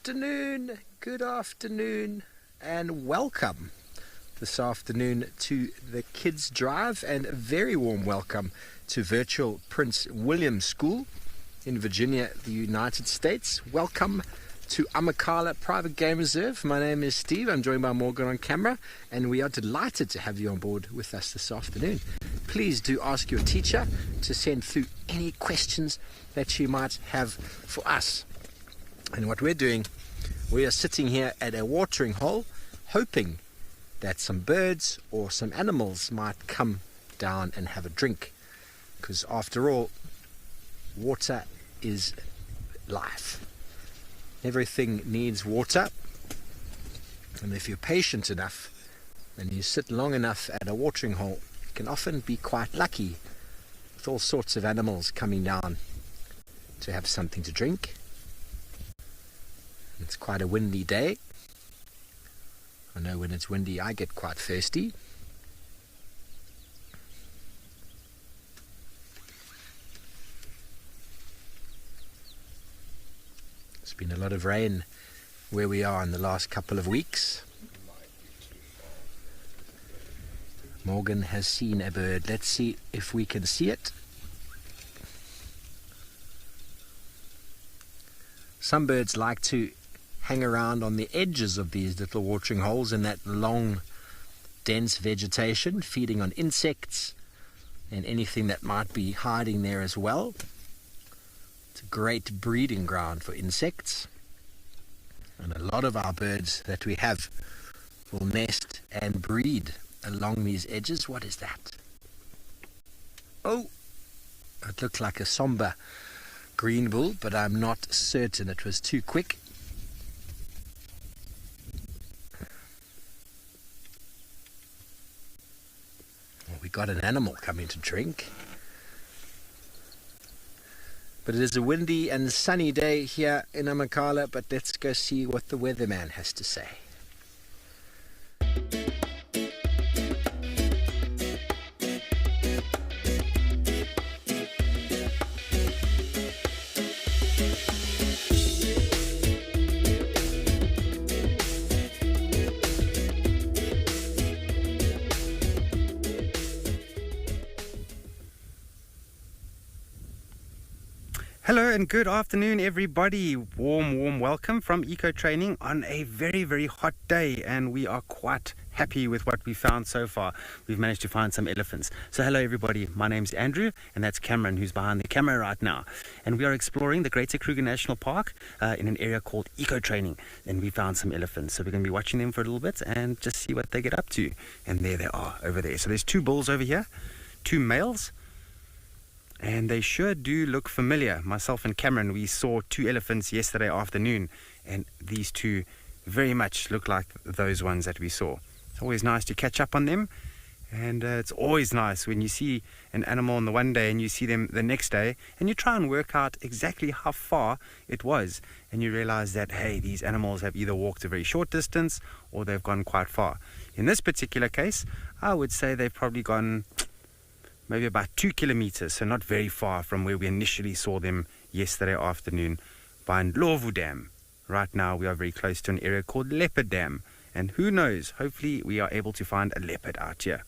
good afternoon, and welcome this afternoon to the Kids Drive, and a very warm welcome to virtual Prince William School in Virginia, the United States. Welcome to Amakhala Private Game Reserve. My name is Steve. I'm joined by Morgan on camera, and we are delighted to have you on board with us this afternoon. Please do ask your teacher to send through any questions that you might have for us. And what we're doing, we are sitting here at a watering hole, hoping that some birds or some animals might come down and have a drink. Because after all, water is life. Everything needs water. And if you're patient enough and you sit long enough at a watering hole, you can often be quite lucky with all sorts of animals coming down to have something to drink. It's quite a windy day. I know when it's windy I get quite thirsty. There's been a lot of rain where we are in the last couple of weeks. Morgan has seen a bird. Let's see if we can see it. Some birds like to hang around on the edges of these little watering holes in that long, dense vegetation, feeding on insects and anything that might be hiding there as well. It's a great breeding ground for insects. And a lot of our birds that we have will nest and breed along these edges. What is that? Oh, it looks like a somber green bull, but I'm not certain. It was too quick. Well, we got an animal coming to drink. But it is a windy and sunny day here in Amakhala, but let's go see what the weatherman has to say. Hello and good afternoon, everybody. Warm welcome from Eco Training on a very, very hot day, and we are quite happy with what we found so far. We've managed to find some elephants. So hello everybody, my name's Andrew, and that's Cameron, who's behind the camera right now. And we are exploring the Greater Kruger National Park in an area called Eco Training, and we found some elephants. So we're going to be watching them for a little bit and just see what they get up to. And there they are over there. So there's two bulls over here, two males. And they sure do look familiar. Myself and Cameron, we saw two elephants yesterday afternoon, and these two very much look like those ones that we saw. It's always nice to catch up on them, and it's always nice when you see an animal on the one day and you see them the next day, and you try and work out exactly how far it was, and you realize that, hey, these animals have either walked a very short distance or they've gone quite far. In this particular case, I would say they've probably gone maybe about 2 kilometers, so not very far from where we initially saw them yesterday afternoon by Ndlovu Dam. Right now we are very close to an area called Leopard Dam, and who knows, hopefully we are able to find a leopard out here.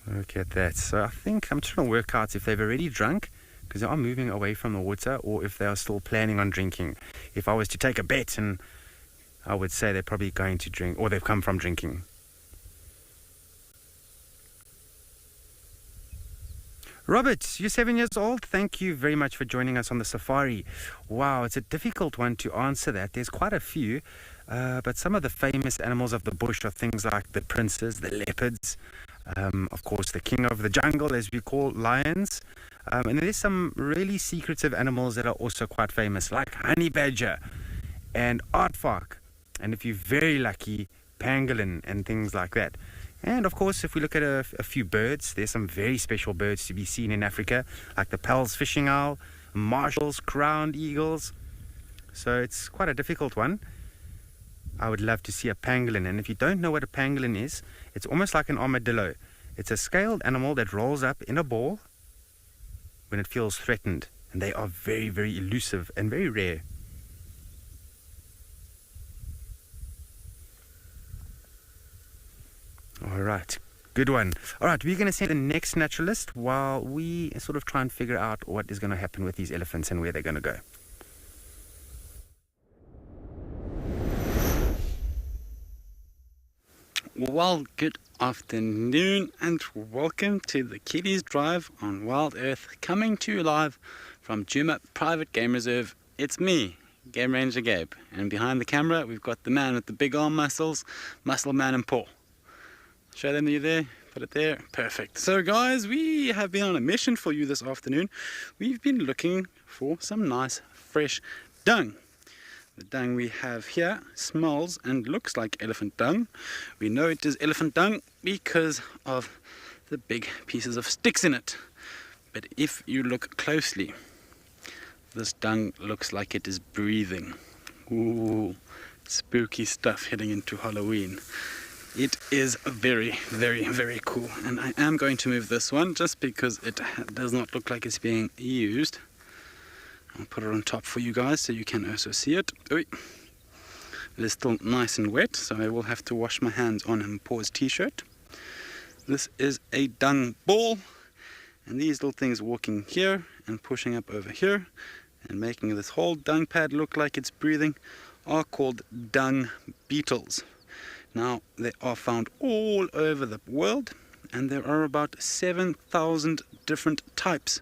Look at that. So I think I'm trying to work out if they've already drunk, because they are moving away from the water, or if they are still planning on drinking. If I was to take a bet, and I would say they're probably going to drink, or they've come from drinking. Robert, you're 7 years old. Thank you very much for joining us on the safari. Wow, it's a difficult one to answer that. There's quite a few, but some of the famous animals of the bush are things like the princes, the leopards, of course the king of the jungle, as we call lions. And there's some really secretive animals that are also quite famous, like honey badger and aardvark. And if you're very lucky, pangolin and things like that. And of course, if we look at a few birds, there's some very special birds to be seen in Africa, like the Pell's fishing owl, Marshall's crowned eagles. So it's quite a difficult one. I would love to see a pangolin. And if you don't know what a pangolin is, it's almost like an armadillo. It's a scaled animal that rolls up in a ball when it feels threatened. And they are very, very elusive and very rare. All right, good one. All right, we're going to send the next naturalist while we sort of try and figure out what is going to happen with these elephants and where they're going to go. Well, good afternoon and welcome to the Kiddies Drive on WildEarth, coming to you live from Djuma Private Game Reserve. It's me, Game Ranger Gabe, and behind the camera we've got the man with the big arm muscles, Muscle Man and Paul. Show them you there, put it there, perfect. So guys, we have been on a mission for you this afternoon. We've been looking for some nice fresh dung. The dung we have here smells and looks like elephant dung. We know it is elephant dung because of the big pieces of sticks in it. But if you look closely, this dung looks like it is breathing. Ooh, spooky stuff heading into Halloween. It is very, very, very cool. And I am going to move this one just because it does not look like it's being used. I'll put it on top for you guys so you can also see it. It is still nice and wet, so I will have to wash my hands on him Paul's t-shirt. This is a dung ball, and these little things walking here and pushing up over here and making this whole dung pad look like it's breathing are called dung beetles. Now, they are found all over the world, and there are about 7,000 different types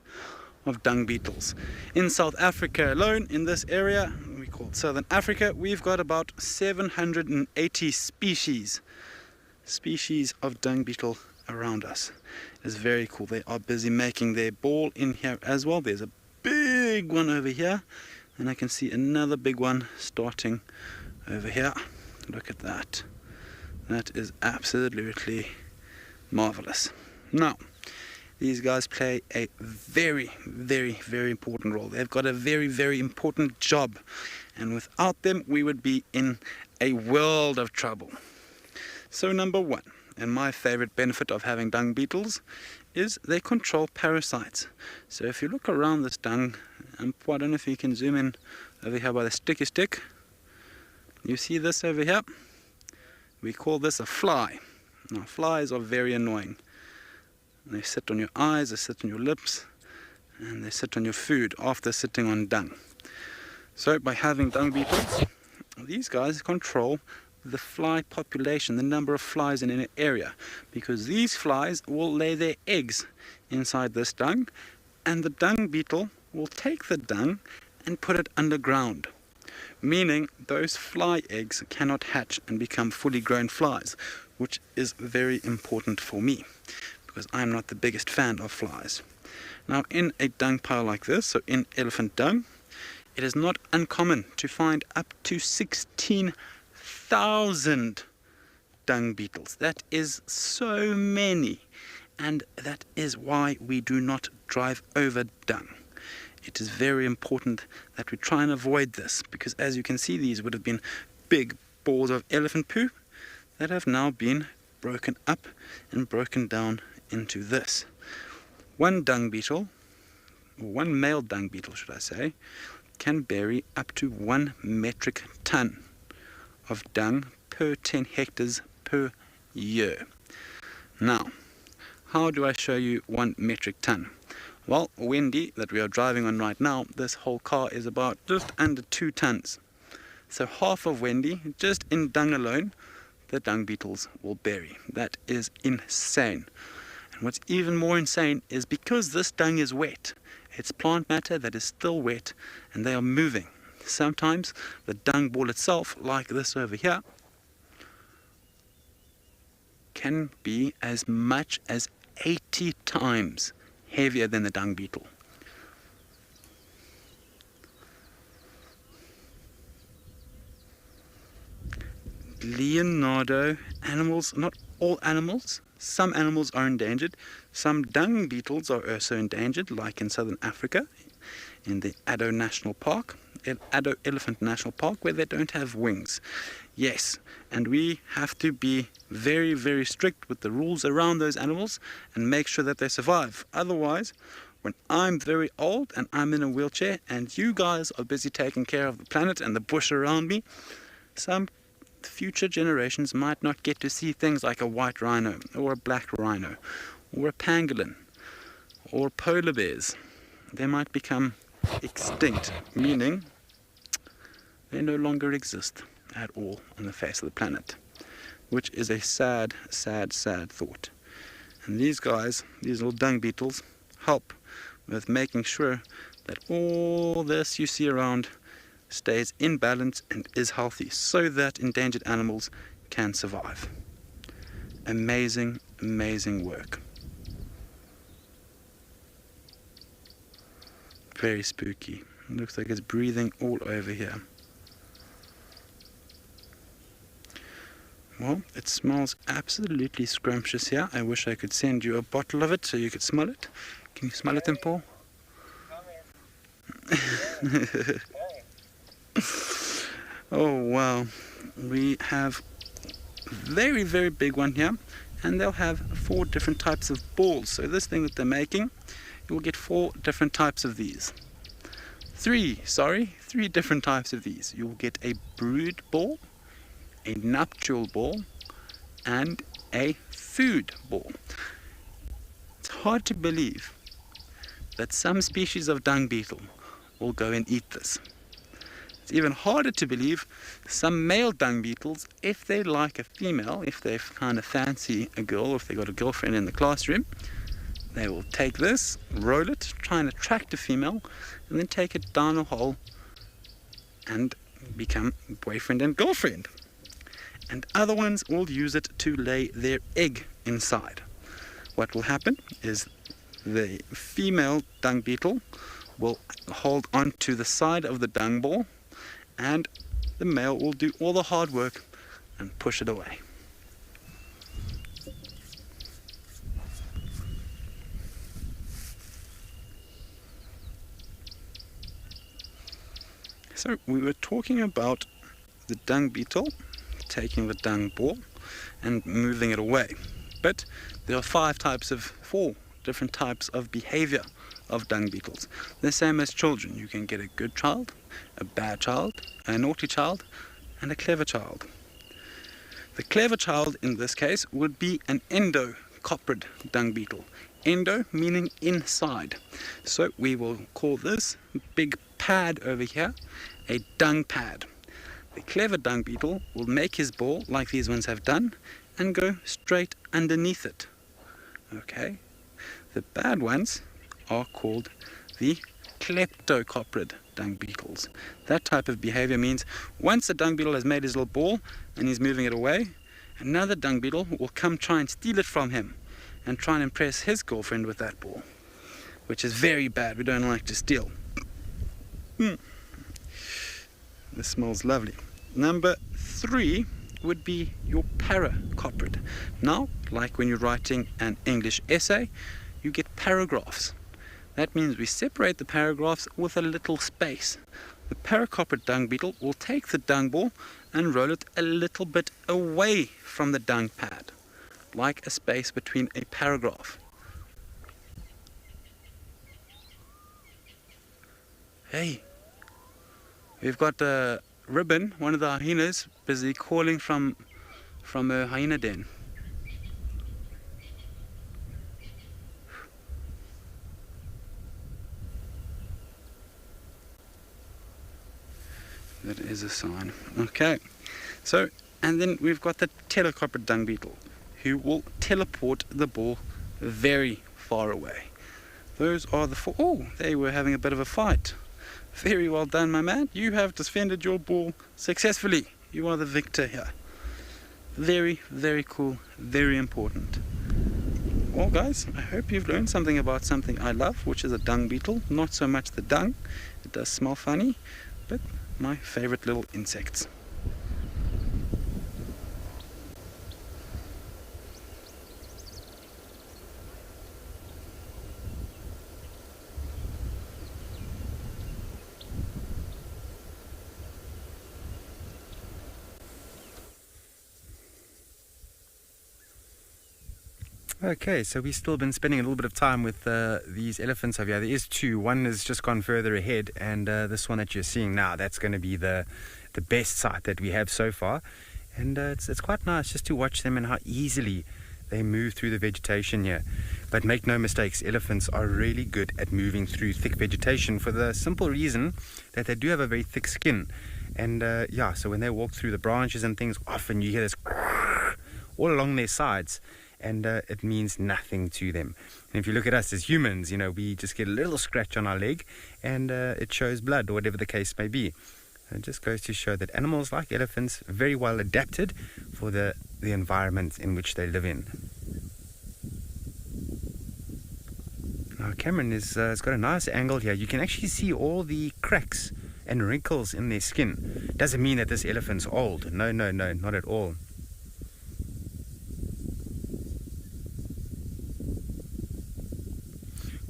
of dung beetles. In South Africa alone, in this area we call it Southern Africa, we've got about 780 species of dung beetle around us. It's very cool. They are busy making their ball in here as well. There's a big one over here, and I can see another big one starting over here. Look at that. That is absolutely marvelous. Now, these guys play a very, very, very important role. They've got a very, very important job. And without them, we would be in a world of trouble. So number one, and my favorite benefit of having dung beetles, is they control parasites. So if you look around this dung, and I don't know if you can zoom in over here by the sticky stick. You see this over here? We call this a fly. Now, flies are very annoying. They sit on your eyes, they sit on your lips, and they sit on your food after sitting on dung. So by having dung beetles, these guys control the fly population, the number of flies in an area, because these flies will lay their eggs inside this dung, and the dung beetle will take the dung and put it underground, meaning those fly eggs cannot hatch and become fully grown flies, which is very important for me, because I'm not the biggest fan of flies. Now, in a dung pile like this, so in elephant dung, it is not uncommon to find up to 16,000 dung beetles. That is so many, and that is why we do not drive over dung. It is very important that we try and avoid this, because as you can see, these would have been big balls of elephant poo that have now been broken up and broken down into this. One dung beetle, or one male dung beetle should I say, can bury up to 1 metric ton of dung per 10 hectares per year. Now, how do I show you 1 metric ton? Well, Wendy, that we are driving on right now, this whole car is about just under 2 tons. So half of Wendy, just in dung alone, the dung beetles will bury. That is insane. And what's even more insane is because this dung is wet, it's plant matter that is still wet, and they are moving. Sometimes the dung ball itself, like this over here, can be as much as 80 times heavier than the dung beetle. Leonardo, animals, not all animals, some animals are endangered. Some dung beetles are also endangered, like in southern Africa, in the Addo National Park, Addo Elephant National Park, where they don't have wings. Yes, and we have to be very, very strict with the rules around those animals and make sure that they survive. Otherwise, when I'm very old and I'm in a wheelchair and you guys are busy taking care of the planet and the bush around me, some future generations might not get to see things like a white rhino or a black rhino or a pangolin or polar bears. They might become extinct, meaning they no longer exist at all on the face of the planet, which is a sad, sad, sad thought. And these guys, these little dung beetles, help with making sure that all this you see around stays in balance and is healthy so that endangered animals can survive. Amazing, amazing work. Very spooky. Looks like it's breathing all over here. Well, it smells absolutely scrumptious here. I wish I could send you a bottle of it so you could smell it. Can you smell it then, Paul? Oh wow, we have a very, very big one here, and they'll have 4 different types of balls. So this thing that they're making, you will get 4 different types of these. 3 different types of these. You'll get a brood ball, a nuptial ball, and a food ball. It's hard to believe that some species of dung beetle will go and eat this. It's even harder to believe some male dung beetles, if they like a female, if they kind of fancy a girl, or if they got a girlfriend in the classroom, they will take this, roll it, try and attract a female, and then take it down a hole and become boyfriend and girlfriend. And other ones will use it to lay their egg inside. What will happen is the female dung beetle will hold on to the side of the dung ball, and the male will do all the hard work and push it away. So we were talking about the dung beetle taking the dung ball and moving it away. But there are 4 different types of behavior of dung beetles. The same as children. You can get a good child, a bad child, a naughty child, and a clever child. The clever child in this case would be an endocoprid dung beetle. Endo meaning inside. So we will call this big pad over here a dung pad. The clever dung beetle will make his ball like these ones have done and go straight underneath it. Okay? The bad ones are called the kleptocoprid dung beetles. That type of behavior means once a dung beetle has made his little ball and he's moving it away, another dung beetle will come try and steal it from him and try and impress his girlfriend with that ball, which is very bad. We don't like to steal. This smells lovely. Number 3 would be your paracoprid. Now, like when you're writing an English essay, you get paragraphs. That means we separate the paragraphs with a little space. The paracoprid dung beetle will take the dung ball and roll it a little bit away from the dung pad, like a space between a paragraph. Hey, we've got Ribbon, one of the hyenas, busy calling from her hyena den. That is a sign. Okay, so, and then we've got the telecoprid dung beetle, who will teleport the ball very far away. Those are the 4. Oh, they were having a bit of a fight. Very well done, my man. You have defended your ball successfully. You are the victor here. Very, very cool. Very important. Well, guys, I hope you've learned something about something I love, which is a dung beetle. Not so much the dung. It does smell funny, but my favorite little insects. Okay, so we've still been spending a little bit of time with these elephants over here. There is two. One has just gone further ahead, and this one that you're seeing now, that's going to be the best sight that we have so far. And it's quite nice just to watch them and how easily they move through the vegetation here. But make no mistakes, elephants are really good at moving through thick vegetation for the simple reason that they do have a very thick skin. And so when they walk through the branches and things, often you hear this all along their sides. And it means nothing to them. And if you look at us as humans, we just get a little scratch on our leg and it shows blood or whatever the case may be. It just goes to show that animals like elephants are very well adapted for the environment in which they live in. Now Cameron has got a nice angle here. You can actually see all the cracks and wrinkles in their skin. Doesn't mean that this elephant's old. No, not at all.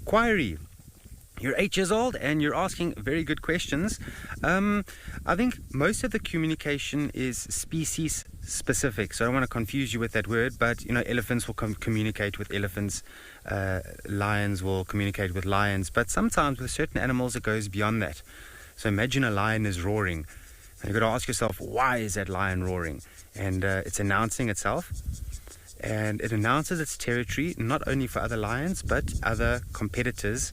Query. You're 8 years old and you're asking very good questions. I think most of the communication is species specific, so I don't want to confuse you with that word, but elephants will communicate with elephants, lions will communicate with lions, but sometimes with certain animals it goes beyond that. So imagine a lion is roaring, and you've got to ask yourself, why is that lion roaring? And it's announcing itself. And it announces its territory not only for other lions but other competitors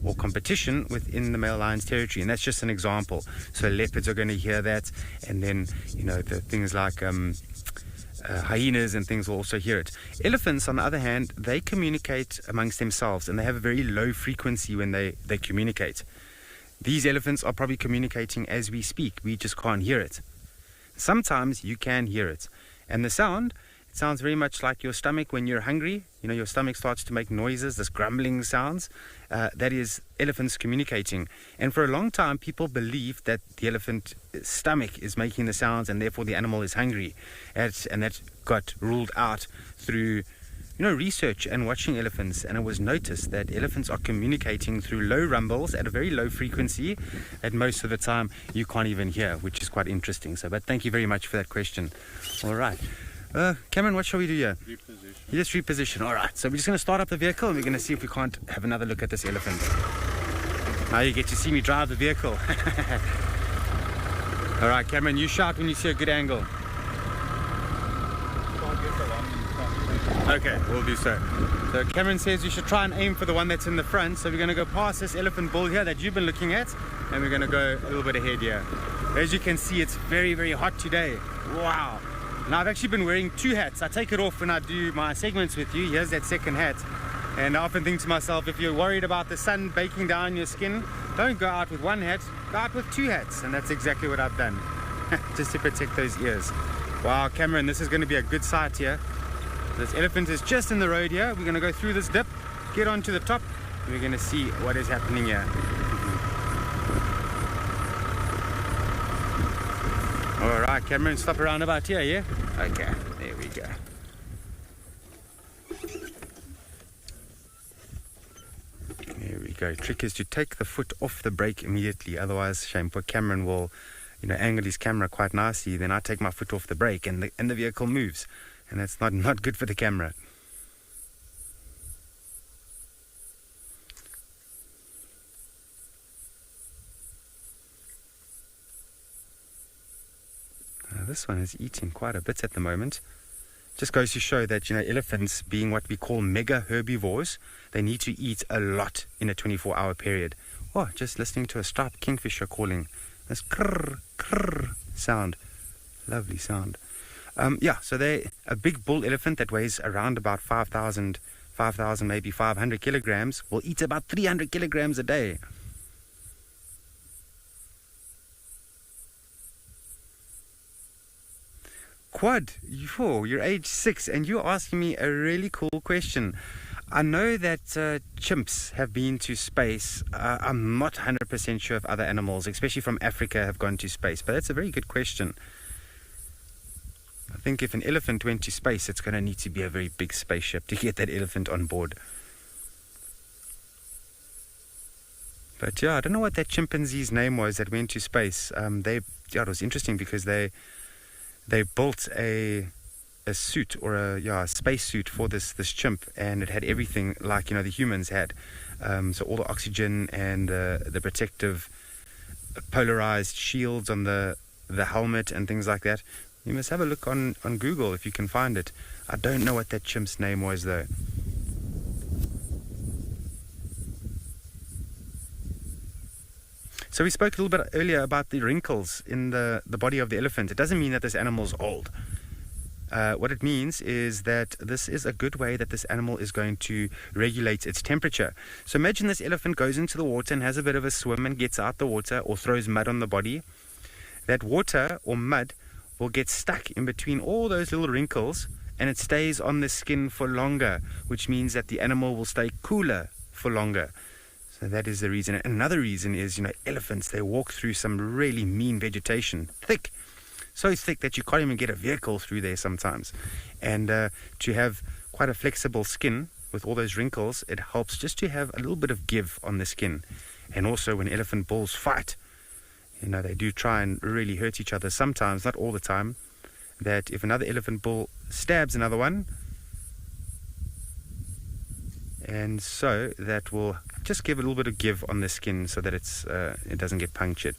or competition within the male lion's territory, and that's just an example. So leopards are going to hear that, and then the things like hyenas and things will also hear it. Elephants, on the other hand, they communicate amongst themselves, and they have a very low frequency when they communicate. These elephants are probably communicating as we speak, we just can't hear it. Sometimes you can hear it, and the sound, it sounds very much like your stomach when you're hungry. Your stomach starts to make noises, this grumbling sounds. That is elephants communicating. And for a long time, people believed that the elephant stomach is making the sounds and therefore the animal is hungry. And that got ruled out through research and watching elephants. And it was noticed that elephants are communicating through low rumbles at a very low frequency that most of the time you can't even hear, which is quite interesting. But thank you very much for that question. All right. Cameron, what shall we do here? Reposition. You just reposition. All right. So we're just going to start up the vehicle and we're going to see if we can't have another look at this elephant. Now you get to see me drive the vehicle. All right, Cameron, you shout when you see a good angle. Okay, we'll do so. So Cameron says we should try and aim for the one that's in the front. So we're going to go past this elephant bull here that you've been looking at, and we're going to go a little bit ahead here. As you can see, it's very, very hot today. Wow. Now I've actually been wearing two hats. I take it off when I do my segments with you. Here's that second hat. And I often think to myself, if you're worried about the sun baking down your skin, don't go out with one hat, go out with two hats. And that's exactly what I've done, just to protect those ears. Wow, Cameron, this is going to be a good sight here. This elephant is just in the road here. We're going to go through this dip, get onto the top, and we're going to see what is happening here. All right, Cameron, stop around about here, yeah? Okay, there we go. There we go. Trick is to take the foot off the brake immediately, otherwise, shame for Cameron will, angle his camera quite nicely. Then I take my foot off the brake and the vehicle moves, and that's not good for the camera. This one is eating quite a bit at the moment. Just goes to show that, elephants, being what we call mega herbivores, they need to eat a lot in a 24-hour period. Oh, just listening to a striped kingfisher calling. This krrr, krrr sound. Lovely sound. So they're a big bull elephant that weighs around about 5,000, maybe 500 kilograms, will eat about 300 kilograms a day. Quad, you're age 6 and you're asking me a really cool question. I know that chimps have been to space. I'm not 100% sure if other animals, especially from Africa, have gone to space, but that's a very good question. I think if an elephant went to space, it's going to need to be a very big spaceship to get that elephant on board. But yeah, I don't know what that chimpanzee's name was that went to space. It was interesting because they built a suit or a space suit for this chimp, and it had everything like the humans had. So all the oxygen and the protective polarized shields on the helmet and things like that. You must have a look on Google if you can find it. I don't know what that chimp's name was though. So we spoke a little bit earlier about the wrinkles in the body of the elephant. It doesn't mean that this animal's old. What it means is that this is a good way that this animal is going to regulate its temperature. So imagine this elephant goes into the water and has a bit of a swim and gets out the water, or throws mud on the body. That water or mud will get stuck in between all those little wrinkles, and it stays on the skin for longer, which means that the animal will stay cooler for longer. So that is the reason. And another reason is, elephants, they walk through some really mean vegetation, thick. So thick that you can't even get a vehicle through there sometimes. And to have quite a flexible skin with all those wrinkles, it helps just to have a little bit of give on the skin. And also when elephant bulls fight, they do try and really hurt each other sometimes, not all the time. That if another elephant bull stabs another one, and so that will just give a little bit of give on the skin so that it doesn't get punctured.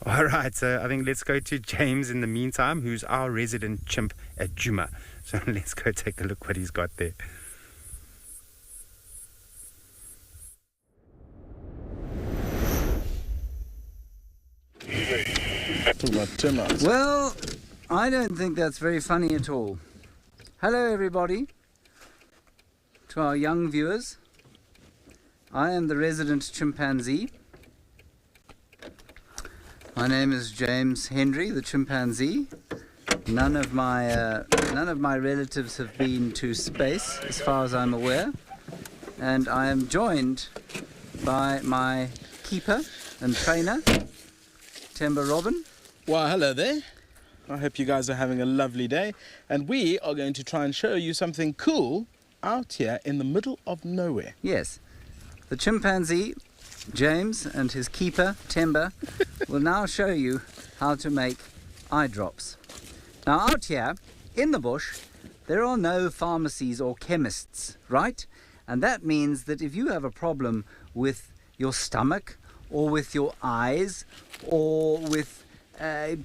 All right, so I think let's go to James in the meantime, who's our resident chimp at Juma. So let's go take a look what he's got there. Well, I don't think that's very funny at all. Hello everybody, to our young viewers. I am the resident chimpanzee. My name is James Henry, the chimpanzee. None of my relatives have been to space, as far as I'm aware. And I am joined by my keeper and trainer, Temba Robin. Well, hello there. I hope you guys are having a lovely day. And we are going to try and show you something cool out here in the middle of nowhere. Yes. The chimpanzee, James, and his keeper, Temba, will now show you how to make eye drops. Now, out here, in the bush, there are no pharmacies or chemists, right? And that means that if you have a problem with your stomach, or with your eyes, or with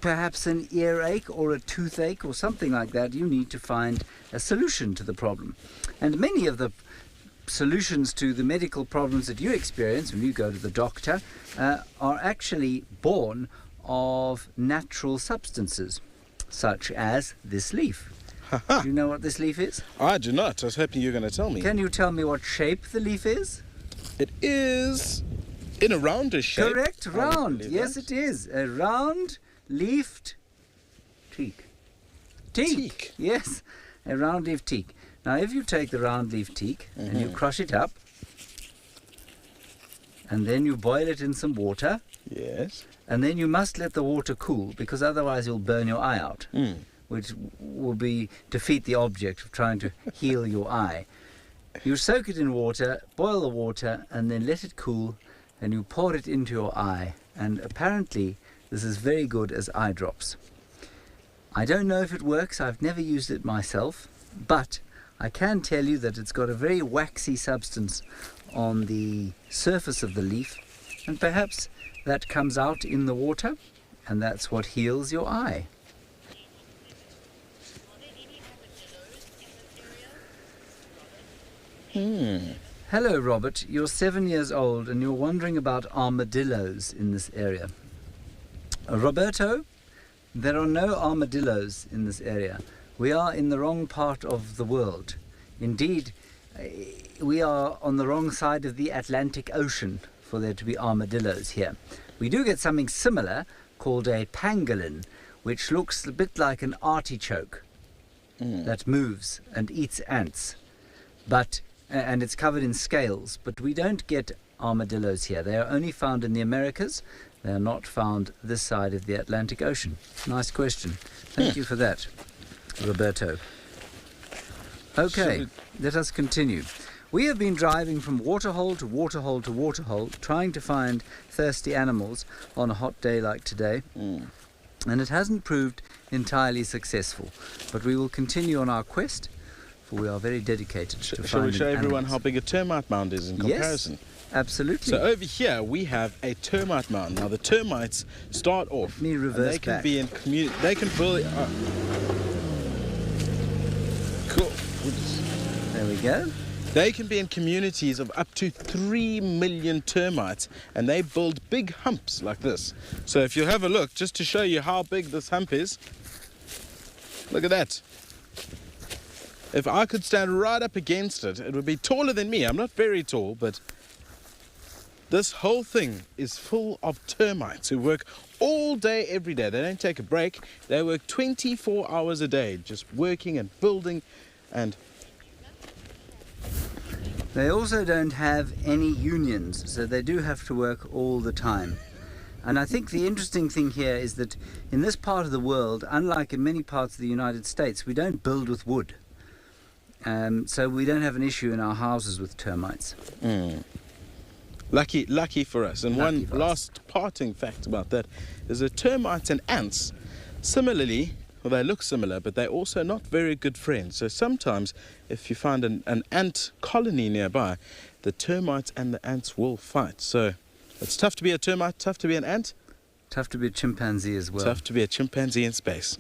perhaps an earache or a toothache or something like that, you need to find a solution to the problem. And many of the solutions to the medical problems that you experience when you go to the doctor are actually born of natural substances, such as this leaf. Do you know what this leaf is? I do not. I was hoping you were going to tell me. Can you tell me what shape the leaf is? It is in a roundish shape. Correct, round. Yes, it is. A round leafed teak. Teak. Yes, a round leaf teak. Now, if you take the round leaf teak and you crush it up, and then you boil it in some water. Yes. And then you must let the water cool, because otherwise you'll burn your eye out, which will defeat the object of trying to heal your eye. You soak it in water, boil the water, and then let it cool, and you pour it into your eye. And apparently this is very good as eye drops. I don't know if it works. I've never used it myself, but I can tell you that it's got a very waxy substance on the surface of the leaf, and perhaps that comes out in the water, and that's what heals your eye. Hello, Robert. You're 7 years old and you're wondering about armadillos in this area. Roberto, there are no armadillos in this area. We are in the wrong part of the world. Indeed, we are on the wrong side of the Atlantic Ocean for there to be armadillos here. We do get something similar called a pangolin, which looks a bit like an artichoke that moves and eats ants. And it's covered in scales, but we don't get armadillos here. They are only found in the Americas. They are not found this side of the Atlantic Ocean. Nice question. Thank you for that, Roberto. Okay, let us continue. We have been driving from waterhole to waterhole to waterhole, trying to find thirsty animals on a hot day like today. and it hasn't proved entirely successful. But we will continue on our quest, for we are very dedicated to finding Shall we show everyone animals. how big a termite mound is in comparison? Yes, absolutely. So over here we have a termite mound. Now the termites start off. Let me reverse and they can back. be in They can build. Cool. There we go. They can be in communities of up to 3 million termites, and they build big humps like this. So if you have a look, just to show you how big this hump is, look at that. If I could stand right up against it, it would be taller than me. I'm not very tall, but this whole thing is full of termites who work all day, every day. They don't take a break. They work 24 hours a day, just working and building and... They also don't have any unions, so they do have to work all the time. And I think the interesting thing here is that in this part of the world, unlike in many parts of the United States, we don't build with wood. So we don't have an issue in our houses with termites. Lucky for us. And Lucky one for us. last parting fact about that is that termites and ants, similarly, well, they look similar, but they're also not very good friends. So sometimes if you find an ant colony nearby, the termites and the ants will fight. So it's tough to be a termite, tough to be an ant. Tough to be a chimpanzee as well. Tough to be a chimpanzee in space.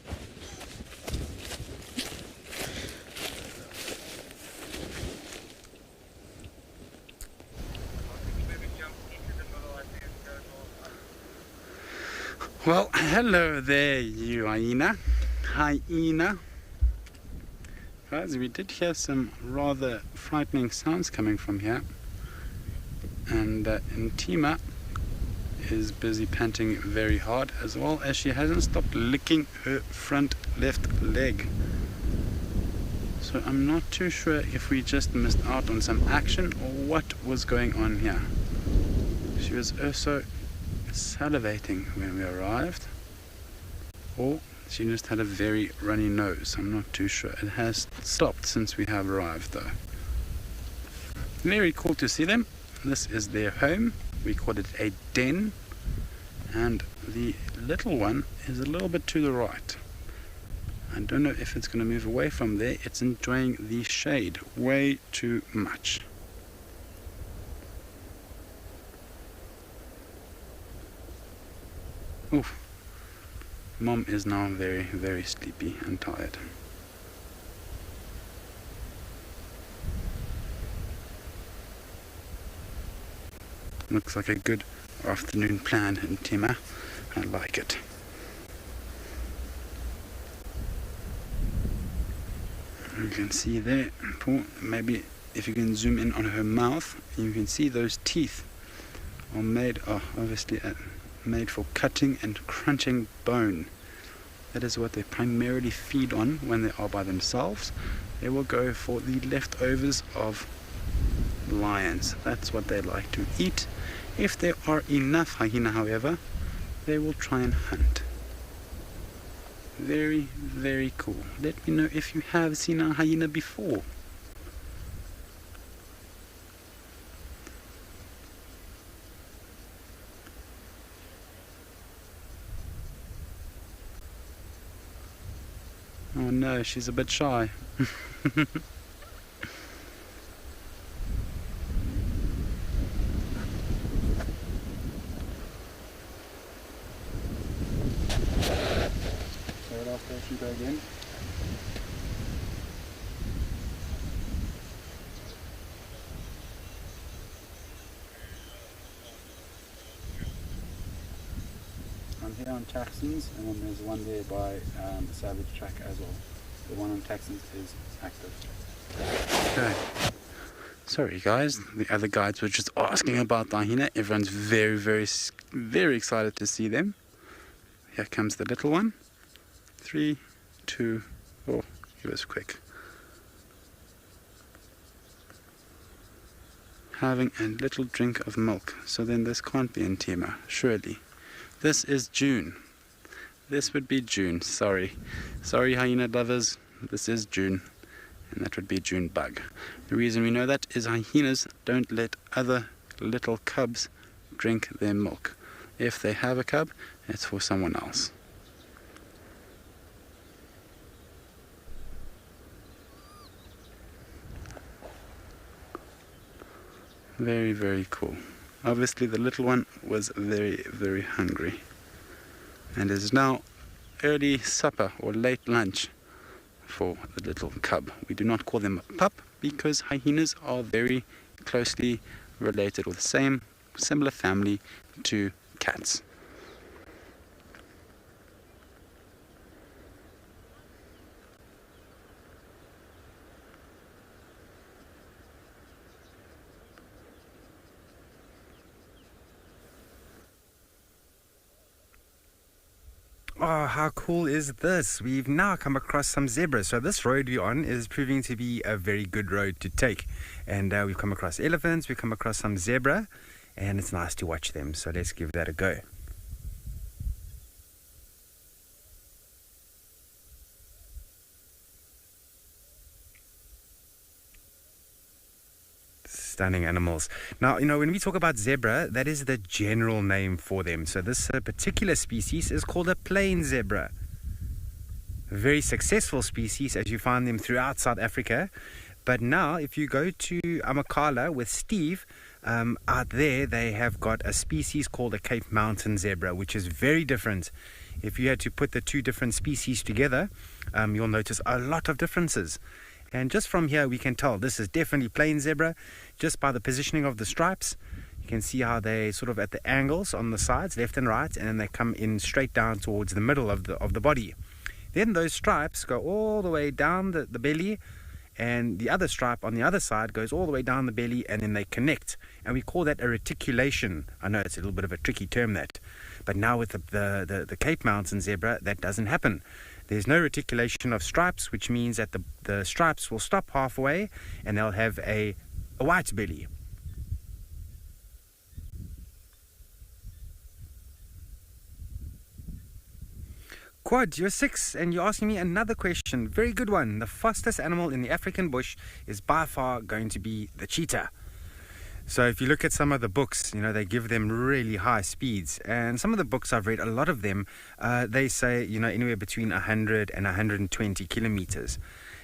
Well, hello there, you hyena. Guys, we did hear some rather frightening sounds coming from here. And Intima is busy panting very hard, as well as she hasn't stopped licking her front left leg. So I'm not too sure if we just missed out on some action or what was going on here. She was also salivating when we arrived, or she just had a very runny nose. I'm not too sure. It has stopped since we have arrived though. Very cool to see them. This is their home. We call it a den, and the little one is a little bit to the right. I don't know if it's going to move away from there. It's enjoying the shade way too much. Oof. Mom is now very, very sleepy and tired. Looks like a good afternoon plan in Tima. I like it. You can see there, maybe if you can zoom in on her mouth, you can see those teeth are made, obviously made for cutting and crunching bone. That is what they primarily feed on when they are by themselves. They will go for the leftovers of lions. That's what they like to eat. If there are enough hyena, however, they will try and hunt. Very, very cool. Let me know if you have seen a hyena before. Oh no, she's a bit shy. Station go again. I'm here on Taxons, and then there's one there by Savage Track as well. The one on Taxons is active. Okay. Sorry guys, the other guides were just asking about the hyena. Everyone's very, very, very excited to see them. Here comes the little one. 3, 2, oh, he was quick. Having a little drink of milk. So then this can't be in Tima, surely. This is June. This would be June, sorry. Sorry hyena lovers, this is June. And that would be June bug. The reason we know that is hyenas don't let other little cubs drink their milk. If they have a cub, it's for someone else. Very, very cool. Obviously the little one was very, very hungry and is now early supper or late lunch for the little cub. We do not call them a pup because hyenas are very closely related, or the same similar family to cats. Oh, how cool is this? We've now come across some zebras. So this road we're on is proving to be a very good road to take. And we've come across elephants, we've come across some zebra, and it's nice to watch them. So let's give that a go. Stunning animals. Now, when we talk about zebra, that is the general name for them. So this particular species is called a plain zebra. A very successful species as you find them throughout South Africa. But now, if you go to Amakhala with Steve, out there they have got a species called a Cape Mountain zebra, which is very different. If you had to put the two different species together, you'll notice a lot of differences. And just from here we can tell this is definitely plain zebra just by the positioning of the stripes. You can see how they sort of at the angles on the sides, left and right, and then they come in straight down towards the middle of the body. Then those stripes go all the way down the belly, and the other stripe on the other side goes all the way down the belly, and then they connect. And we call that a reticulation. I know it's a little bit of a tricky term, that. But now with the Cape Mountain zebra, that doesn't happen. There's no reticulation of stripes, which means that the stripes will stop halfway and they'll have a white belly. Quad, you're 6 and you're asking me another question. Very good one. The fastest animal in the African bush is by far going to be the cheetah. So if you look at some of the books, they give them really high speeds. And some of the books I've read, a lot of them, they say, anywhere between 100 and 120 kilometers.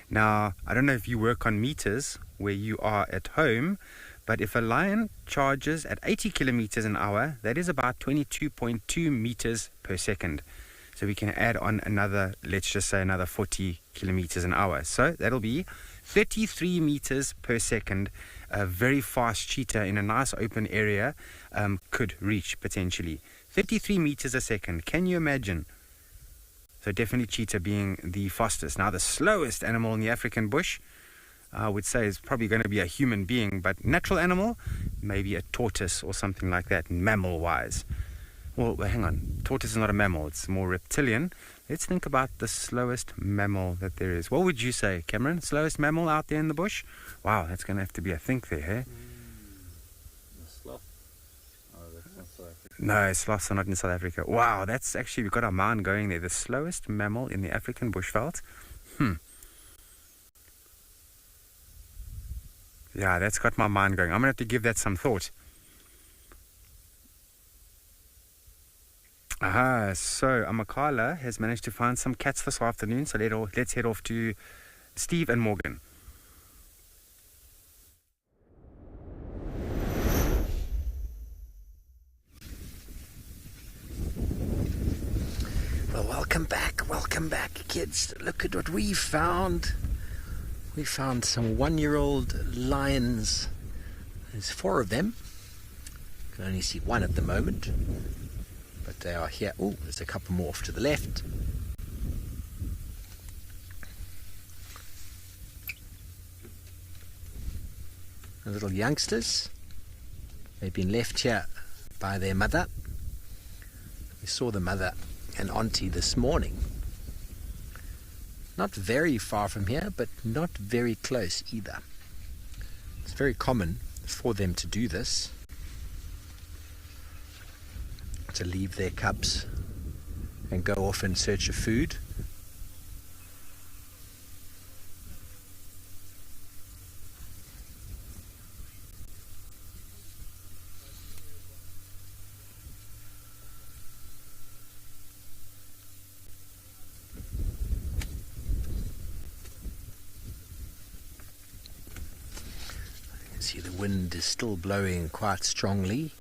Now, I don't know if you work on meters where you are at home, but if a lion charges at 80 kilometers an hour, that is about 22.2 meters per second. So we can add on another, let's just say another 40 kilometers an hour. So that'll be 33 meters per second. A very fast cheetah in a nice open area could reach potentially 33 meters a second. Can you imagine? So definitely cheetah being the fastest. Now the slowest animal in the African bush, I would say, is probably going to be a human being, but natural animal, maybe a tortoise or something like that, mammal wise. Well, hang on. Tortoise is not a mammal. It's more reptilian. Let's think about the slowest mammal that there is. What would you say, Cameron? Slowest mammal out there in the bush? Wow, that's going to have to be a think there, hey? The sloth. Oh, that's not South Africa. No, sloths are not in South Africa. Wow, that's actually, we've got our mind going there. The slowest mammal in the African bushveld? Yeah, that's got my mind going. I'm going to have to give that some thought. So Amakhala has managed to find some cats this afternoon, so let's head off to Steve and Morgan. Well, welcome back, kids. Look at what we found. We found some 1-year-old lions. There's 4 of them. You can only see one at the moment. But they are here. Oh, there's a couple more off to the left. The little youngsters. They've been left here by their mother. We saw the mother and auntie this morning. Not very far from here, but not very close either. It's very common for them to do this, to leave their cubs and go off in search of food. see the wind is still blowing quite strongly,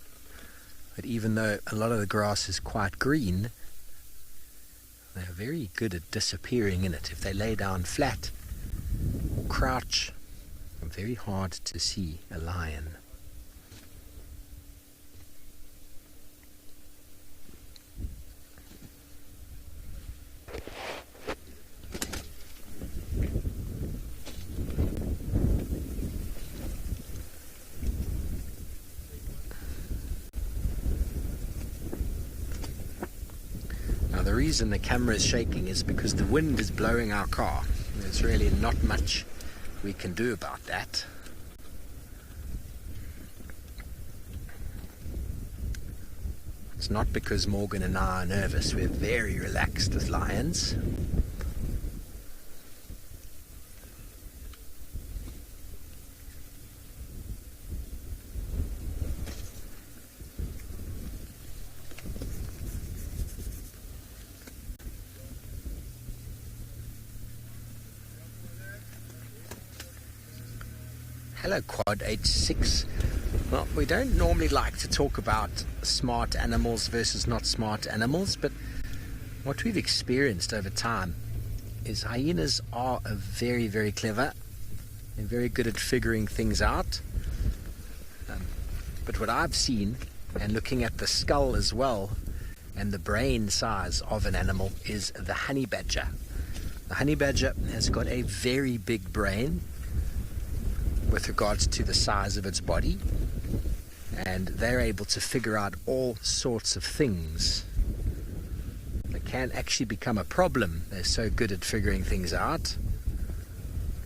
but even though a lot of the grass is quite green, they're very good at disappearing in it. If they lay down flat, crouch, very hard to see a lion. Now the reason the camera is shaking is because the wind is blowing our car. There's really not much we can do about that. It's not because Morgan and I are nervous. We're very relaxed with lions. Hello, Quad H6. Well, we don't normally like to talk about smart animals versus not smart animals, but what we've experienced over time is hyenas are very, very clever and very good at figuring things out. But what I've seen, and looking at the skull as well, and the brain size of an animal, is the honey badger. The honey badger has got a very big brain with regards to the size of its body, and they're able to figure out all sorts of things. It can actually become a problem. They're so good at figuring things out,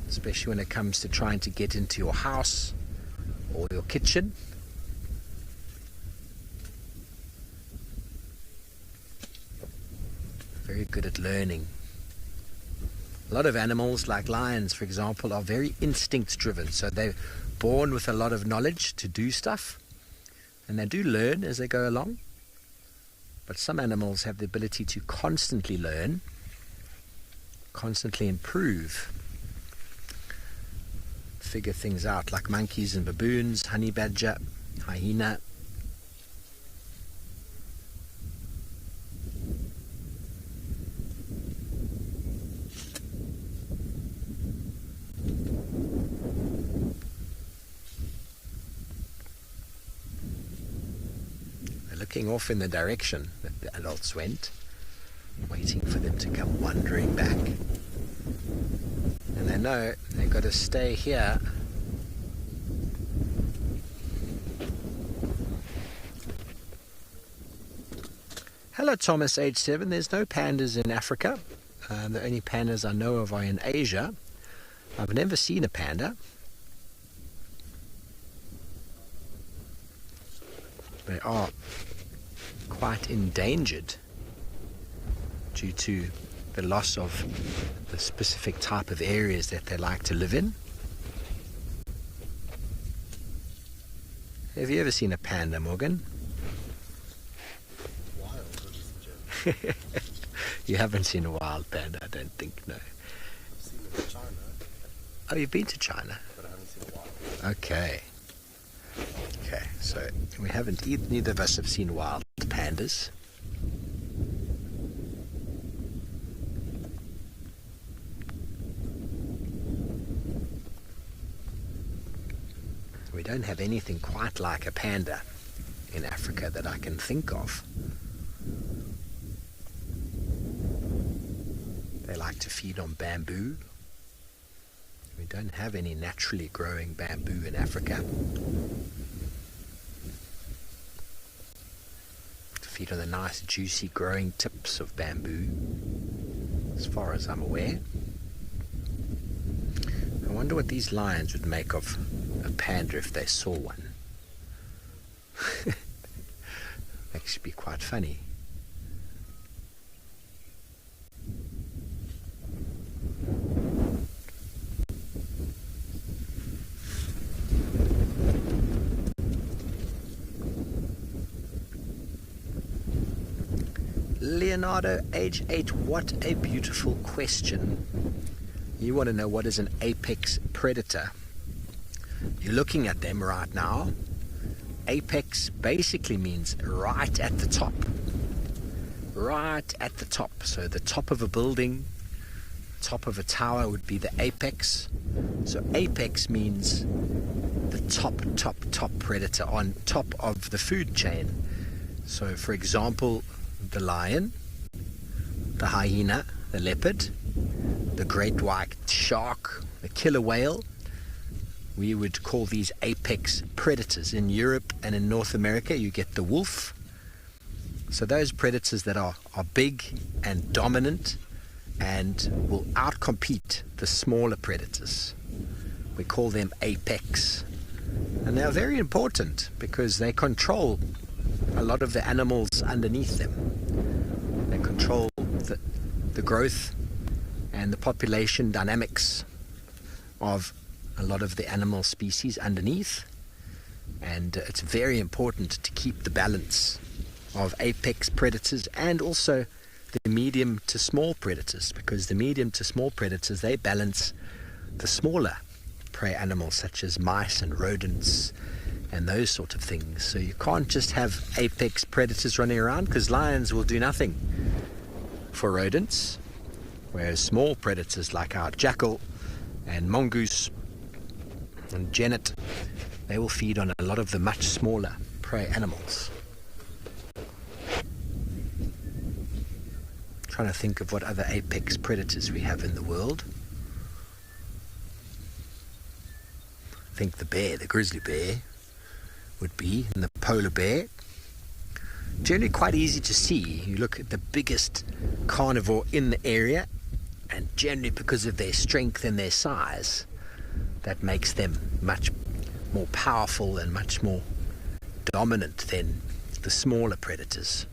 especially when it comes to trying to get into your house or your kitchen. Very good at learning. A lot of animals, like lions, for example, are very instinct-driven. So they're born with a lot of knowledge to do stuff, and they do learn as they go along. But some animals have the ability to constantly learn, constantly improve, figure things out, like monkeys and baboons, honey badger, hyena. Looking off in the direction that the adults went, waiting for them to come wandering back. And they know they've got to stay here. Hello, Thomas, age 7. There's no pandas in Africa. The only pandas I know of are in Asia. I've never seen a panda. They are quite endangered due to the loss of the specific type of areas that they like to live in. Have you ever seen a panda, Morgan? Wild. You haven't seen a wild panda, I don't think, no. I've seen them in China, Oh, you've been to China? but I haven't seen a wild. Okay. Okay, so we haven't, neither of us have seen wild pandas. We don't have anything quite like a panda in Africa that I can think of. They like to feed on bamboo. We don't have any naturally growing bamboo in Africa. To feed on the nice juicy growing tips of bamboo, as far as I'm aware. I wonder what these lions would make of a panda if they saw one. Actually be quite funny. Leonardo, age 8, what a beautiful question. You want to know what is an apex predator? You're looking at them right now. Apex basically means right at the top. Right at the top. So the top of a building, top of a tower would be the apex. So apex means the top predator on top of the food chain. So for example, the lion, the hyena, the leopard, the great white shark, the killer whale. We would call these apex predators. In Europe and in North America, you get the wolf. So those predators that are big and dominant and will outcompete the smaller predators. We call them apex. And they're very important because they control a lot of the animals underneath them. They control the growth and the population dynamics of a lot of the animal species underneath, and it's very important to keep the balance of apex predators and also the medium to small predators, because the medium to small predators, they balance the smaller prey animals such as mice and rodents and those sort of things. So you can't just have apex predators running around, because lions will do nothing for rodents, whereas small predators like our jackal and mongoose and genet, they will feed on a lot of the much smaller prey animals. Trying to think of what other apex predators we have in the world. I think the bear, the grizzly bear would be, and the polar bear. Generally quite easy to see. You look at the biggest carnivore in the area, and generally because of their strength and their size, that makes them much more powerful and much more dominant than the smaller predators.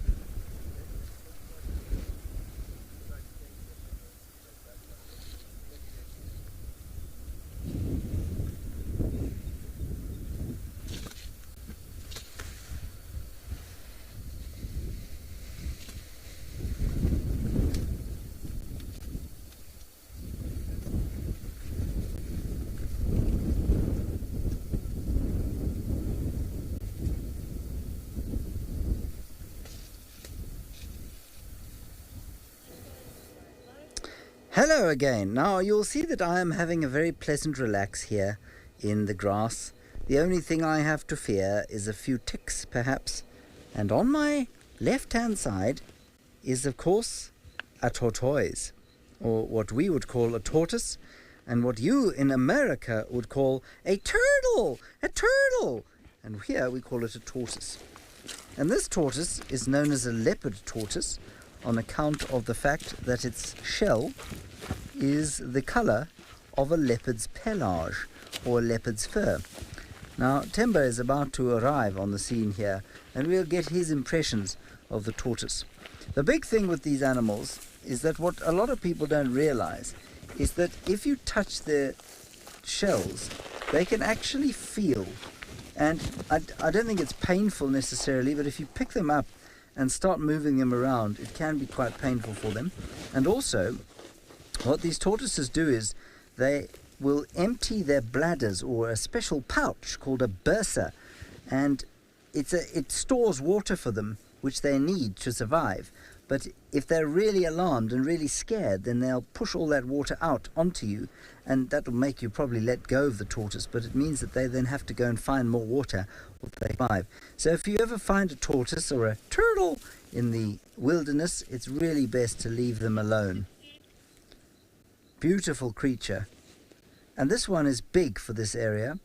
Hello again. Now you'll see that I am having a very pleasant relax here in the grass. The only thing I have to fear is a few ticks perhaps. And on my left hand side is of course a tortoise, or what we would call a tortoise, and what you in America would call a turtle. A turtle! And here we call it a tortoise. And this tortoise is known as a leopard tortoise on account of the fact that its shell is the colour of a leopard's pelage or a leopard's fur. Now Temba is about to arrive on the scene here, and we'll get his impressions of the tortoise. The big thing with these animals is that what a lot of people don't realise is that if you touch their shells, they can actually feel. And I don't think it's painful necessarily, but if you pick them up and start moving them around, it can be quite painful for them. And also, what these tortoises do is they will empty their bladders, or a special pouch called a bursa, and it stores water for them, which they need to survive. But if they're really alarmed and really scared, then they'll push all that water out onto you, and that'll make you probably let go of the tortoise, but it means that they then have to go and find more water or they survive. So if you ever find a tortoise or a turtle in the wilderness, it's really best to leave them alone. Beautiful creature. And this one is big for this area.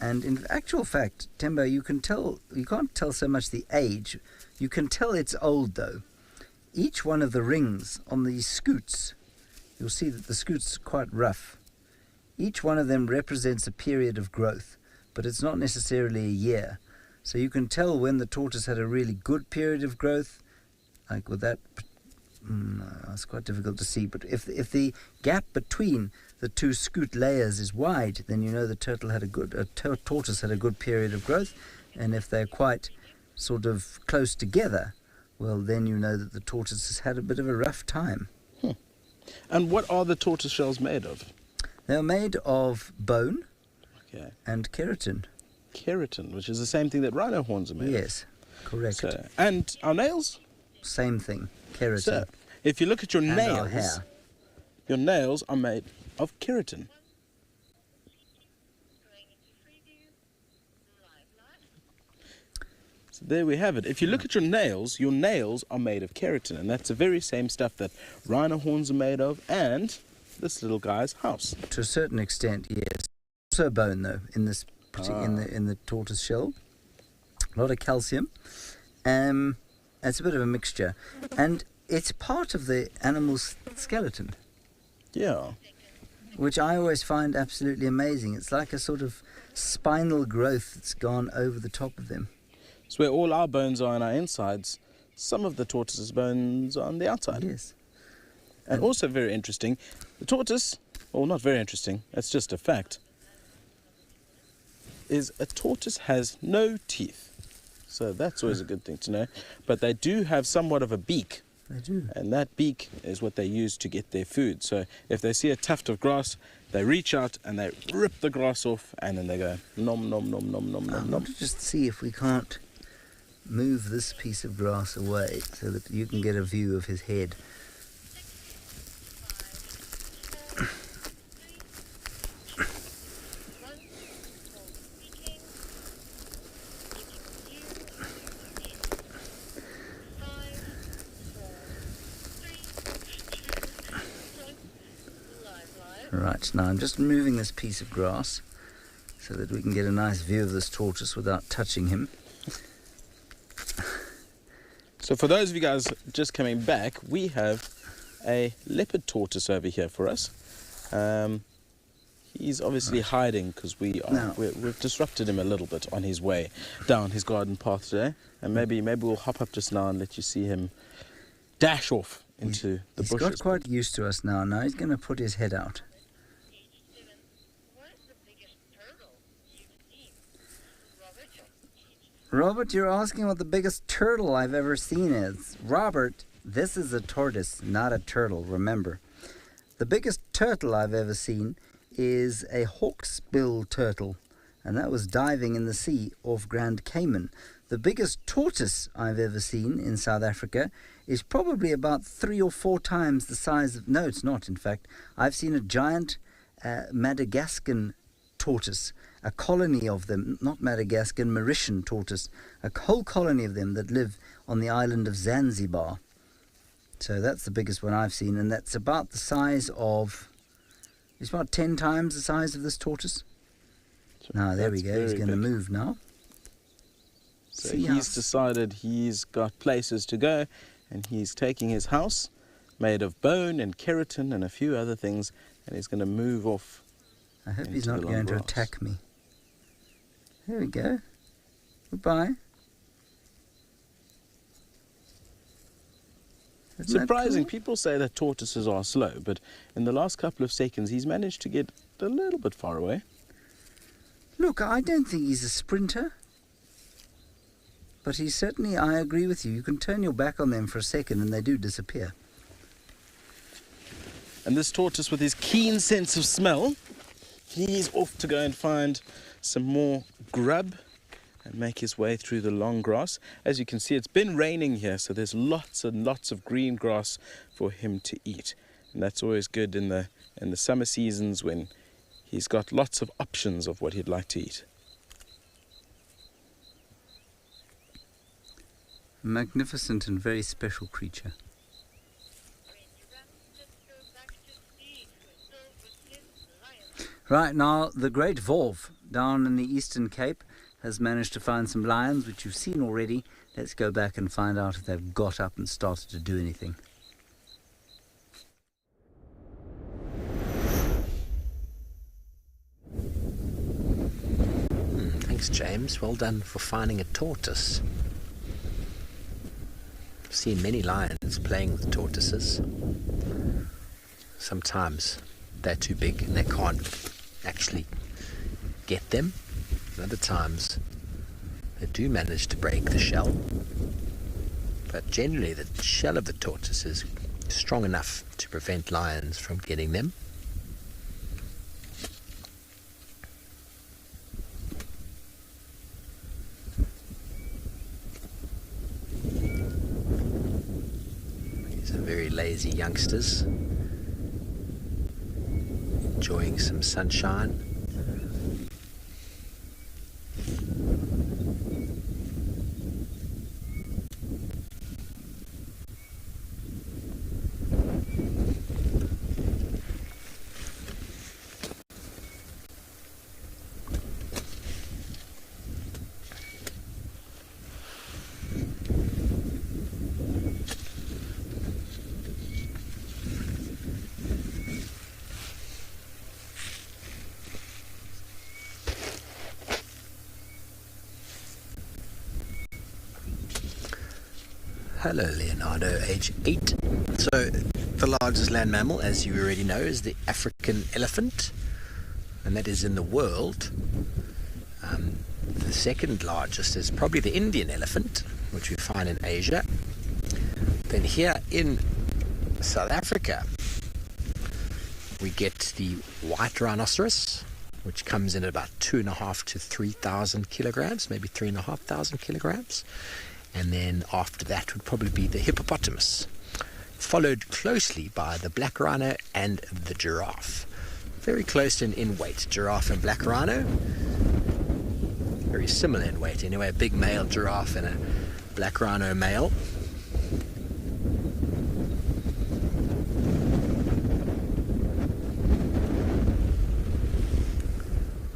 And in actual fact, Temba, you can't tell so much the age. You can tell it's old though. Each one of the rings on these scoots, you'll see that the scoots are quite rough. Each one of them represents a period of growth, but it's not necessarily a year. So you can tell when the tortoise had a really good period of growth, like with that. It's quite difficult to see, but if the gap between the two scoot layers is wide, then you know the tortoise had a good period of growth. And if they're quite sort of close together, well, then you know that the tortoise has had a bit of a rough time. And what are the tortoise shells made of? They're made of bone Okay. and keratin. Keratin, which is the same thing that rhino horns are made Yes, correct. of. So, and our nails? Same thing, keratin. So, if you look at your and our nails, hair. your nails are made of keratin. So there we have it. If you look at your nails are made of keratin, and that's the very same stuff that rhino horns are made of, and this little guy's house. To a certain extent, yes. Also bone though in this in the tortoise shell. A lot of calcium. It's a bit of a mixture, and it's part of the animal's skeleton, Yeah. which I always find absolutely amazing. It's like a sort of spinal growth that's gone over the top of them. It's where all our bones are on our insides. Some of the tortoise's bones are on the outside. Yes. And also very interesting, the tortoise, well, not very interesting, that's just a fact, is a tortoise has no teeth. So that's always a good thing to know. But they do have somewhat of a beak. They do. And that beak is what they use to get their food. So if they see a tuft of grass, they reach out and they rip the grass off, and then they go nom nom nom nom nom I nom nom. want to just see if we can't move this piece of grass away so that you can get a view of his head. Right, now I'm just moving this piece of grass so that we can get a nice view of this tortoise without touching him. So for those of you guys just coming back, we have a leopard tortoise over here for us. He's obviously hiding because we've disrupted him a little bit on his way down his garden path today. And maybe we'll hop up just now and let you see him dash off into the bushes. He's got quite used to us now. Now he's going to put his head out. Robert, you're asking what the biggest turtle I've ever seen is. Robert, this is a tortoise, not a turtle, remember. The biggest turtle I've ever seen is a hawksbill turtle, and that was diving in the sea off Grand Cayman. The biggest tortoise I've ever seen in South Africa is probably about 3 or 4 times the size of... No, it's not, in fact. I've seen a giant Madagascan tortoise, a colony of them, not Madagascan, Mauritian tortoise, a whole colony of them that live on the island of Zanzibar. So that's the biggest one I've seen, and that's about the size of... It's about 10 times the size of this tortoise. Now, there we go. He's going to move now. So he's decided he's got places to go, and he's taking his house made of bone and keratin and a few other things, and he's going to move off. I hope he's not going to attack me. There we go. Goodbye. Isn't Surprising. that cool? People say that tortoises are slow, but in the last couple of seconds he's managed to get a little bit far away. Look, I don't think he's a sprinter. But he's certainly, I agree with you, you can turn your back on them for a second and they do disappear. And this tortoise, with his keen sense of smell, he's off to go and find some more grub and make his way through the long grass. As you can see, it's been raining here, so there's lots and lots of green grass for him to eat. And that's always good in the summer seasons when he's got lots of options of what he'd like to eat. A magnificent and very special creature. Right, now the great Wolf down in the Eastern Cape has managed to find some lions, which you've seen already. Let's go back and find out if they've got up and started to do anything. Thanks, James. Well done for finding a tortoise. I've seen many lions playing with tortoises. Sometimes they're too big and they can't actually get them. And other times they do manage to break the shell. But generally the shell of the tortoise is strong enough to prevent lions from getting them. very lazy youngsters enjoying some sunshine. Hello, Leonardo, age 8. So, the largest land mammal, as you already know, is the African elephant, and that is in the world. The second largest is probably the Indian elephant, which we find in Asia. Then here in South Africa, we get the white rhinoceros, which comes in at about 2,500 to 3,000 kilograms, maybe 3,500 kilograms. And then after that would probably be the hippopotamus, followed closely by the black rhino and the giraffe. Very close in weight, giraffe and black rhino. Very similar in weight anyway, a big male giraffe and a black rhino male.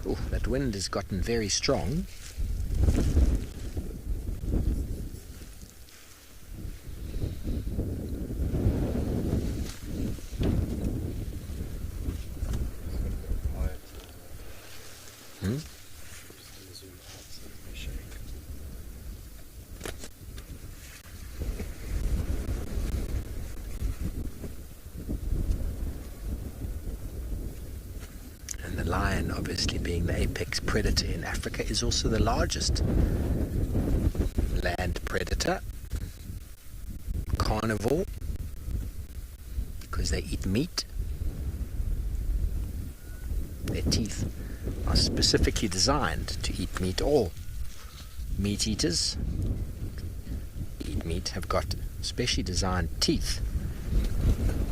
Oh, that wind has gotten very strong. The lion, obviously being the apex predator in Africa, is also the largest land predator, carnivore, because they eat meat. Their teeth are specifically designed to eat meat. All meat eaters eat meat have got specially designed teeth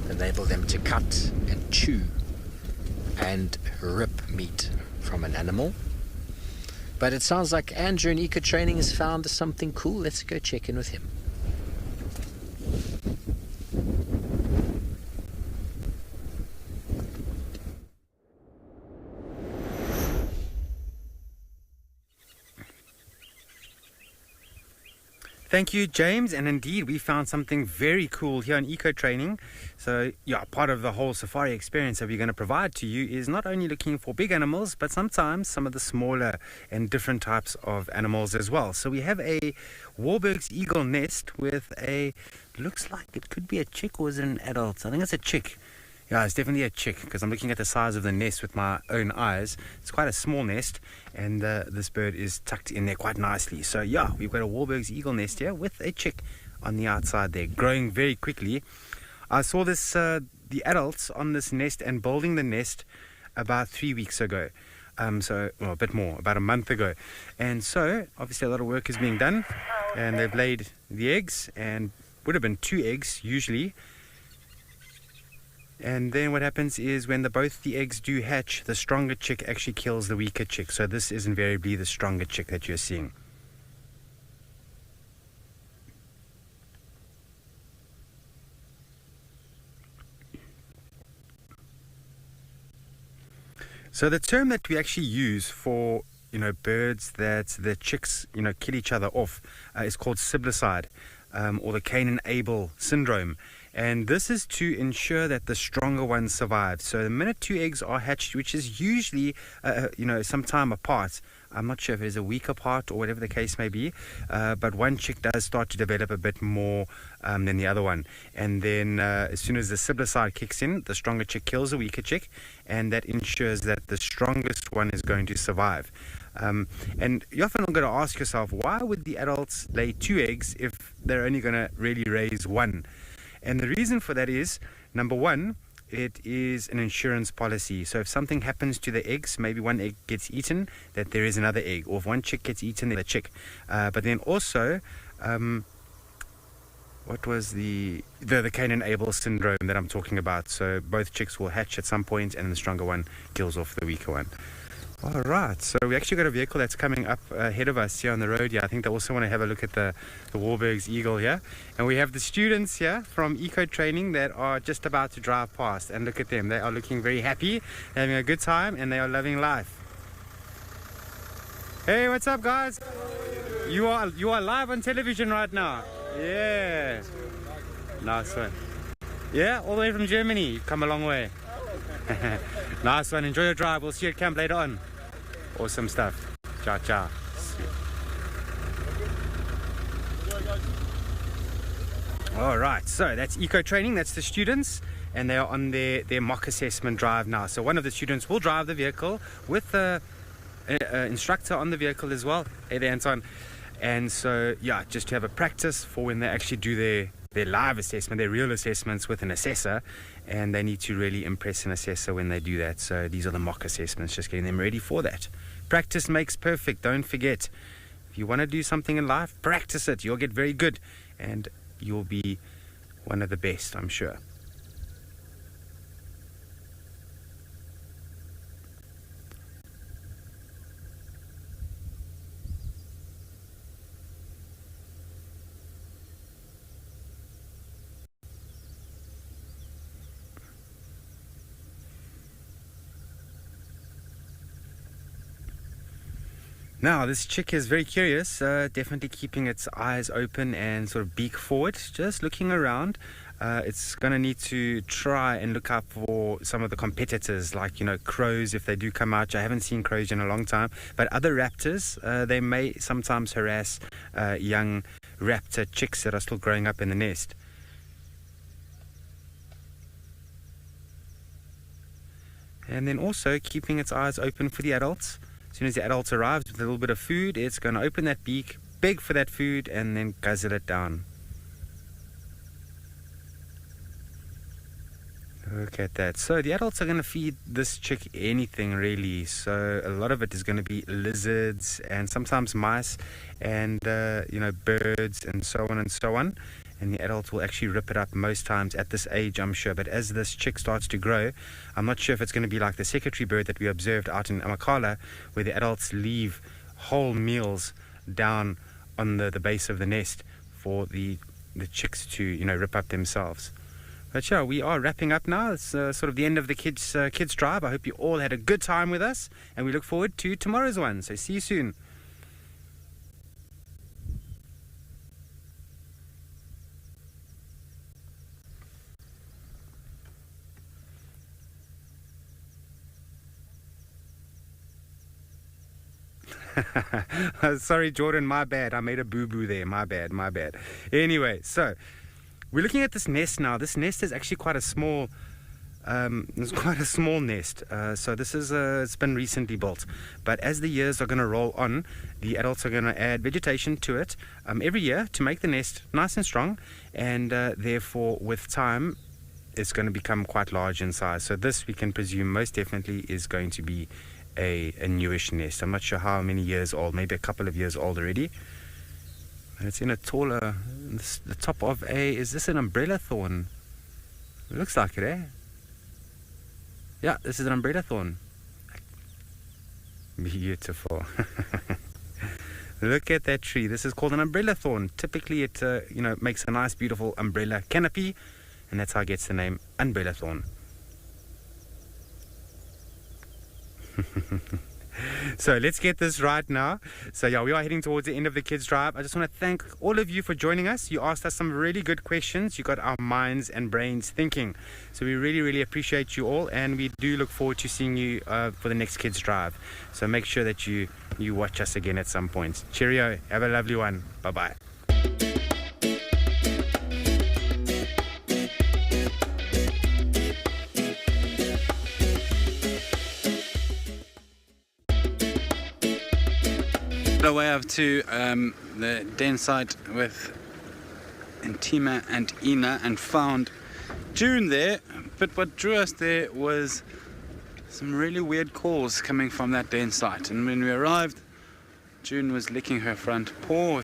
that enable them to cut and chew and rip meat from an animal. But it sounds like Andrew in Eco Training has found something cool. Let's go check in with him. Thank you, James. And indeed, we found something very cool here in Eco Training. So, yeah, part of the whole safari experience that we're going to provide to you is not only looking for big animals, but sometimes some of the smaller and different types of animals as well. So we have a Warburg's eagle nest with looks like it could be a chick, or is it an adult? I think it's a chick. Yeah, it's definitely a chick, because I'm looking at the size of the nest with my own eyes. It's quite a small nest, and this bird is tucked in there quite nicely. So yeah, we've got a Warburg's eagle nest here with a chick on the outside there, growing very quickly. I saw this the adults on this nest and building the nest about 3 weeks ago. So well, a bit more, about a month ago. And so obviously a lot of work is being done, and they've laid the eggs, and would have been 2 eggs usually. And then what happens is when both the eggs do hatch, the stronger chick actually kills the weaker chick. So this is invariably the stronger chick that you're seeing. So the term that we actually use for birds that the chicks kill each other off is called siblicide, or the Cain and Abel syndrome. And this is to ensure that the stronger one survives. So the minute 2 eggs are hatched, which is usually, some time apart, I'm not sure if it is a week apart or whatever the case may be, but one chick does start to develop a bit more than the other one. And then as soon as the siblicide kicks in, the stronger chick kills the weaker chick, and that ensures that the strongest one is going to survive. And you're often going to ask yourself, why would the adults lay 2 eggs if they're only going to really raise 1? And the reason for that is, number one, it is an insurance policy. So if something happens to the eggs, maybe one egg gets eaten, that there is another egg. Or if one chick gets eaten, there's a chick. But then also, what was the Cain and Abel syndrome that I'm talking about. So both chicks will hatch at some point, and the stronger one kills off the weaker one. All right, so we actually got a vehicle that's coming up ahead of us here on the road. Yeah, I think they also want to have a look at the Warburg's Eagle here. And we have the students here from Eco Training that are just about to drive past. And look at them, they are looking very happy, they're having a good time, and they are loving life. Hey, what's up, guys? You are live on television right now. Yeah. Nice one. Yeah, all the way from Germany. You've come a long way. Nice one. Enjoy your drive. We'll see you at camp later on. Awesome stuff. Ciao, ciao. All right. So that's Eco Training. That's the students. And they are on their mock assessment drive now. So one of the students will drive the vehicle with the instructor on the vehicle as well. Hey there, Anton. And so, yeah, just to have a practice for when they actually do their live assessment, their real assessments with an assessor, and they need to really impress an assessor when they do that. So these are the mock assessments, just getting them ready for that. Practice makes perfect. Don't forget, if you want to do something in life, practice it. You'll get very good, and you'll be one of the best, I'm sure. Now, this chick is very curious, definitely keeping its eyes open and sort of beak forward, just looking around. It's going to need to try and look up for some of the competitors, like, crows, if they do come out. I haven't seen crows in a long time, but other raptors, they may sometimes harass young raptor chicks that are still growing up in the nest. And then also keeping its eyes open for the adults. As soon as the adult arrives with a little bit of food, it's going to open that beak, beg for that food, and then guzzle it down. Look at that. So the adults are going to feed this chick anything, really. So a lot of it is going to be lizards and sometimes mice and, birds and so on and so on. And the adults will actually rip it up most times at this age, I'm sure. But as this chick starts to grow, I'm not sure if it's going to be like the secretary bird that we observed out in Amakala, where the adults leave whole meals down on the base of the nest for the chicks to, rip up themselves. But yeah, we are wrapping up now. It's sort of the end of the kids drive. I hope you all had a good time with us, and we look forward to tomorrow's one. So see you soon. Sorry, Jordan, my bad. I made a boo-boo there. My bad. Anyway, so we're looking at this nest now. This nest is actually quite a small nest. So this is it's been recently built. But as the years are going to roll on, the adults are going to add vegetation to it every year to make the nest nice and strong. And therefore, with time, it's going to become quite large in size. So this, we can presume, most definitely is going to be a newish nest. I'm not sure how many years old, maybe a couple of years old already. And it's in a taller, the top of is this an umbrella thorn? It looks like it, eh? Yeah, this is an umbrella thorn. Beautiful. Look at that tree. This is called an umbrella thorn. Typically it makes a nice beautiful umbrella canopy, and that's how it gets the name umbrella thorn. So let's get this right now. So yeah, we are heading towards the end of the kids drive. I just want to thank all of you for joining us. You asked us some really good questions. You got our minds and brains thinking. So we really, really appreciate you all, and we do look forward to seeing you for the next kids drive. So make sure that you watch us again at some point. Cheerio. Have a lovely one. Bye-bye. Way up to the den site with Intima and Ina and found June there, but what drew us there was some really weird calls coming from that den site. And when we arrived, June was licking her front paw.